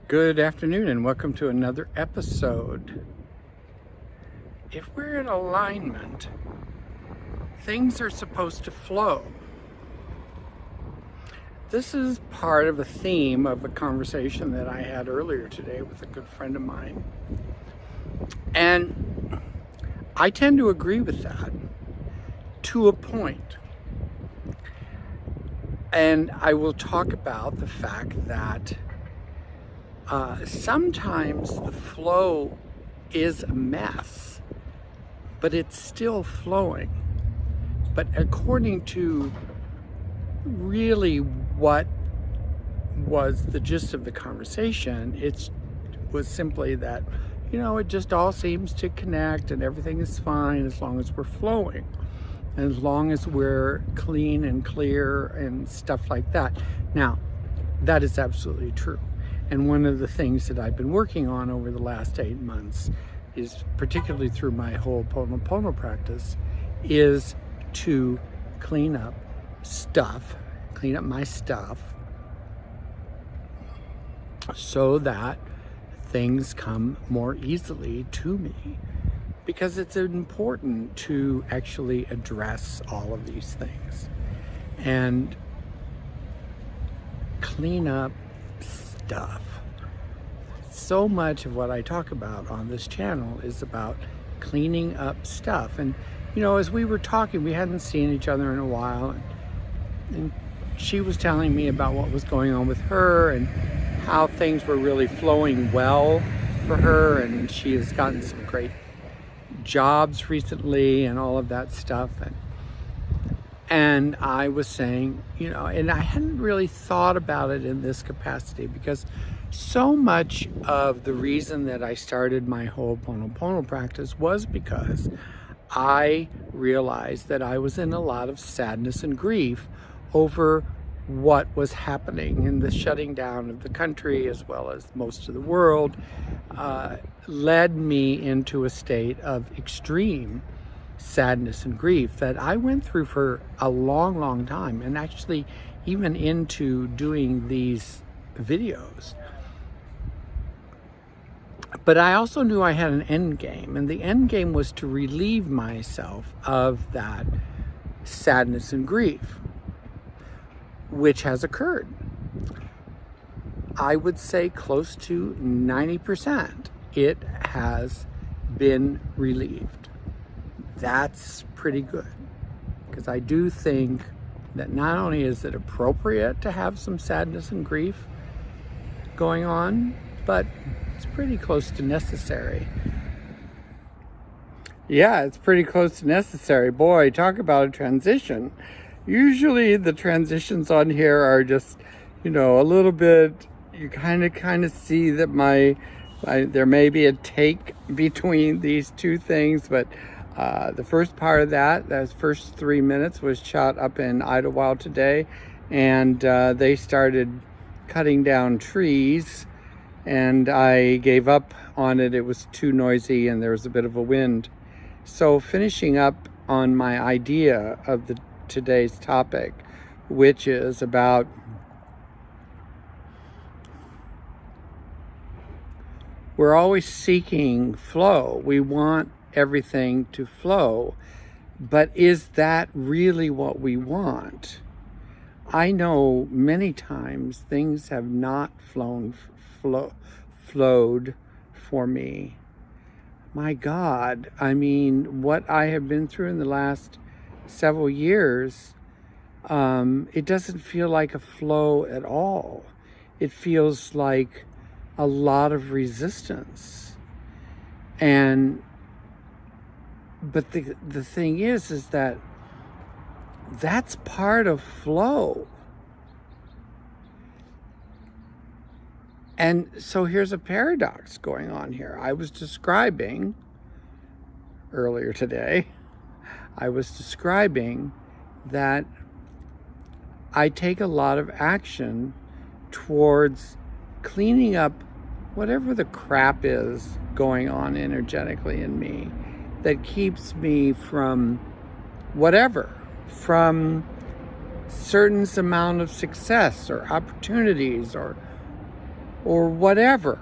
Good afternoon and welcome to another episode. If we're in alignment, things are supposed to flow. This is part of a theme of a conversation that I had earlier today with a good friend of mine. And I tend to agree with that to a point. And I will talk about the fact that sometimes the flow is a mess, but it's still flowing. But according to really what was the gist of the conversation, it was simply that, it just all seems to connect and everything is fine as long as we're flowing, and as long as we're clean and clear and stuff like that. Now, that is absolutely true. And one of the things that I've been working on over the last 8 months is, particularly through my whole Ho'oponopono practice, is to clean up my stuff so that things come more easily to me. Because it's important to actually address all of these things and clean up stuff. So much of what I talk about on this channel is about cleaning up stuff. And as we were talking, we hadn't seen each other in a while, and she was telling me about what was going on with her and how things were really flowing well for her, and she has gotten some great jobs recently and all of that stuff. And I was saying, and I hadn't really thought about it in this capacity, because so much of the reason that I started my Ho'oponopono practice was because I realized that I was in a lot of sadness and grief over what was happening in the shutting down of the country, as well as most of the world, led me into a state of extreme sadness and grief that I went through for a long time, and actually even into doing these videos. But I also knew I had an end game, and the end game was to relieve myself of that sadness and grief, which has occurred. I would say close to 90% it has been relieved. That's pretty good, because I do think that not only is it appropriate to have some sadness and grief going on, but it's pretty close to necessary. Yeah, it's pretty close to necessary. Boy, talk about a transition. Usually the transitions on here are just, a little bit, you kind of see that there may be a take between these two things, but the first part of those first 3 minutes was shot up in Idlewild today, and they started cutting down trees, and I gave up on it. It was too noisy and there was a bit of a wind. So finishing up on my idea of today's topic, which is about we're always seeking flow. We want everything to flow, but is that really what we want? I know many times things have not flowed for me. My God, what I have been through in the last several years, it doesn't feel like a flow at all. It feels like a lot of resistance. But the thing is that that's part of flow. And so here's a paradox going on here. I was describing earlier today, that I take a lot of action towards cleaning up whatever the crap is going on energetically in me that keeps me from certain amount of success or opportunities or or whatever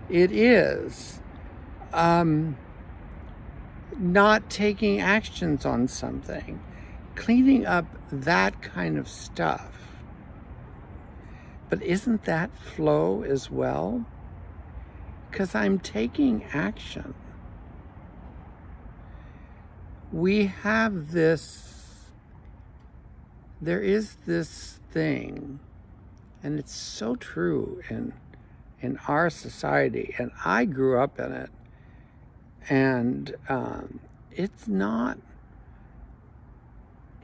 it is, not taking actions on something, cleaning up that kind of stuff. But isn't that flow as well? Because I'm taking action. We have this, there is this thing, and it's so true in our society, and I grew up in it, and it's not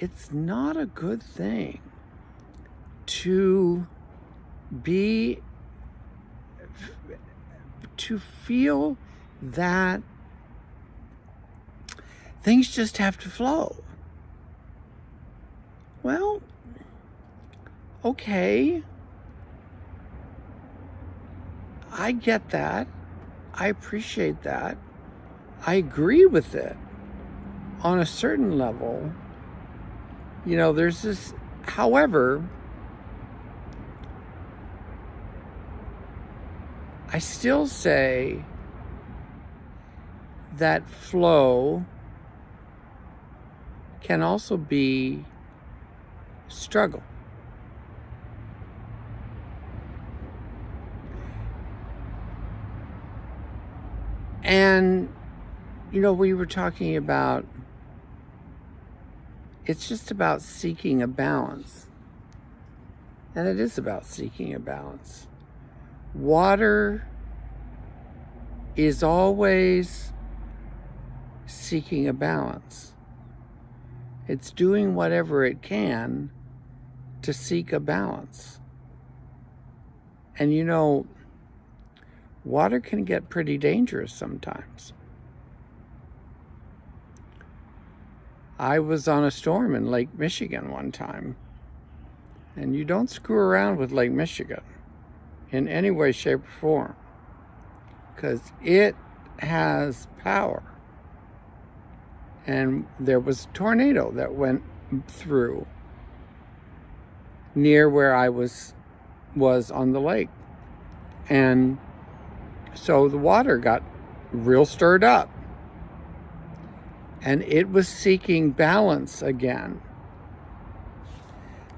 a good thing to feel that things just have to flow. Well, okay, I get that. I appreciate that. I agree with it on a certain level. You know, there's this, however, I still say that flow can also be struggle. And, you know, we were talking about, it's just about seeking a balance. And it is about seeking a balance. Water is always seeking a balance. It's doing whatever it can to seek a balance. And you know, water can get pretty dangerous sometimes. I was on a storm in Lake Michigan one time, and you don't screw around with Lake Michigan in any way, shape, or form, because it has power. And there was a tornado that went through near where I was on the lake. And so the water got real stirred up. And it was seeking balance again.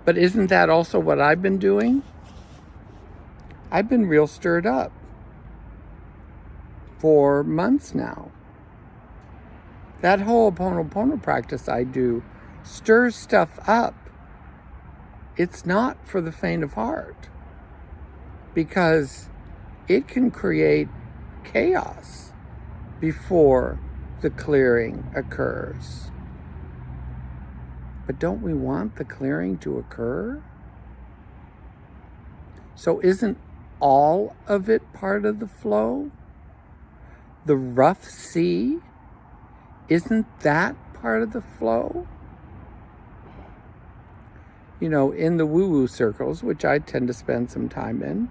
But isn't that also what I've been doing? I've been real stirred up for months now. That whole Ho'oponopono practice I do stirs stuff up. It's not for the faint of heart, because it can create chaos before the clearing occurs. But don't we want the clearing to occur? So isn't all of it part of the flow? The rough sea, isn't that part of the flow? You know, in the woo-woo circles, which I tend to spend some time in,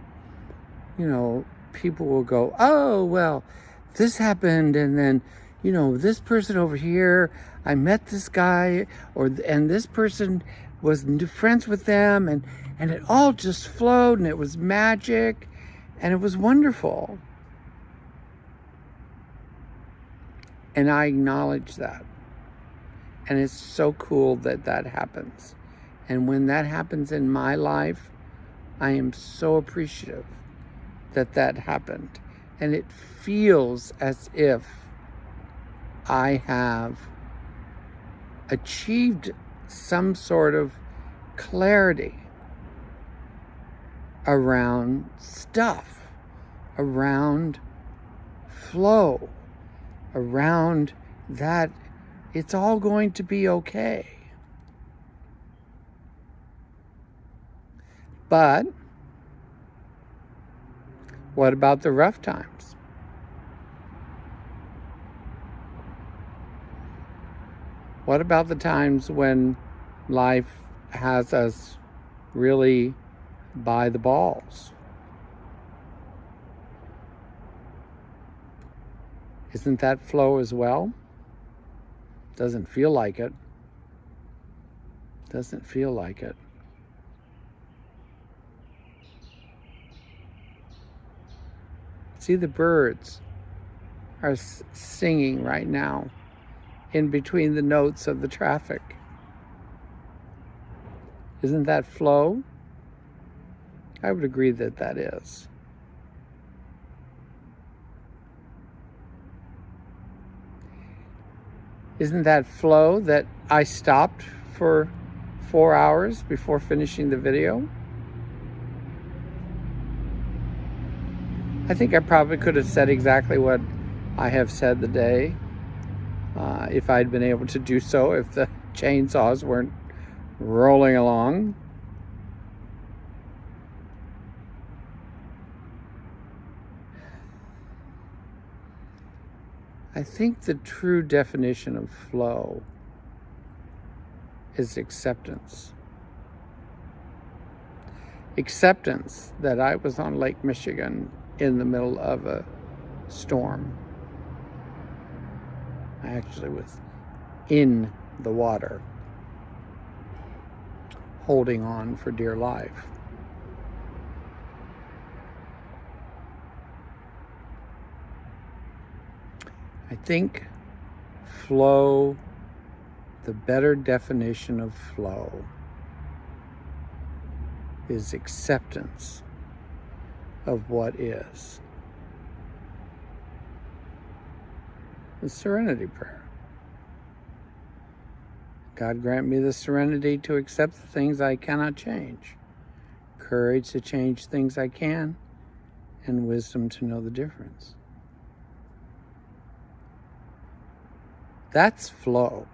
you know, people will go, oh, well, this happened, and then, you know, this person over here, I met this guy, and this person was friends with them, and it all just flowed, and it was magic, and it was wonderful. And I acknowledge that. And it's so cool that that happens. And when that happens in my life, I am so appreciative that that happened. And it feels as if I have achieved some sort of clarity around stuff, around flow, around that it's all going to be okay. But what about the rough times? What about the times when life has us really by the balls? Isn't that flow as well? Doesn't feel like it. Doesn't feel like it. See, the birds are singing right now in between the notes of the traffic. Isn't that flow? I would agree that that is. Isn't that flow that I stopped for 4 hours before finishing the video? I think I probably could have said exactly what I have said today if I'd been able to do so, if the chainsaws weren't rolling along. I think the true definition of flow is acceptance. Acceptance that I was on Lake Michigan in the middle of a storm. I actually was in the water, holding on for dear life. I think flow, the better definition of flow, is acceptance of what is. The serenity prayer. God grant me the serenity to accept the things I cannot change, courage to change things I can, and wisdom to know the difference. That's flow.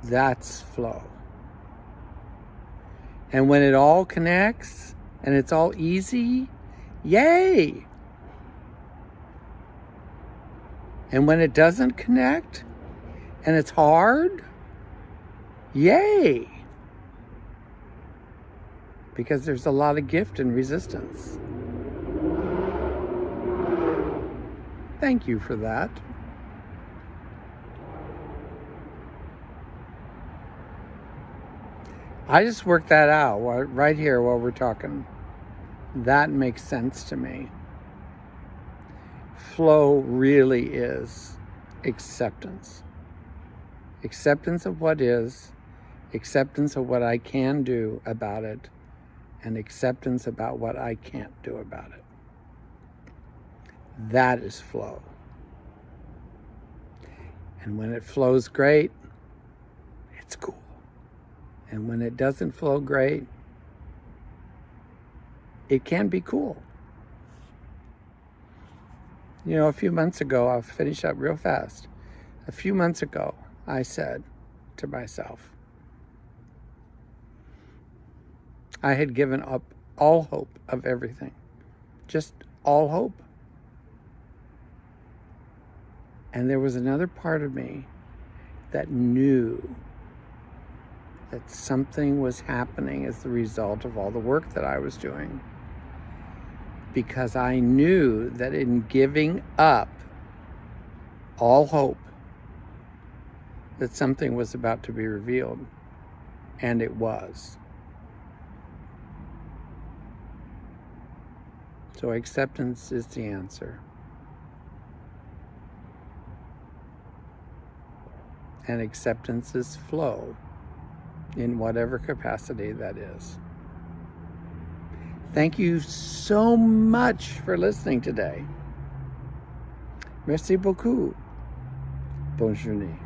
That's flow. And when it all connects and it's all easy, yay! And when it doesn't connect and it's hard, yay! Because there's a lot of gift and resistance. Thank you for that. I just worked that out right here while we're talking. That makes sense to me. Flow really is acceptance. Acceptance of what is, acceptance of what I can do about it, and acceptance about what I can't do about it. That is flow. And when it flows great, it's cool. And when it doesn't flow great, it can be cool. You know, a few months ago, I'll finish up real fast. A few months ago, I said to myself, I had given up all hope of everything. Just all hope. And there was another part of me that knew that something was happening as the result of all the work that I was doing. Because I knew that in giving up all hope, that something was about to be revealed. And it was. So acceptance is the answer. And acceptance is flow, in whatever capacity that is. Thank you so much for listening today. Merci beaucoup. Bonne journée.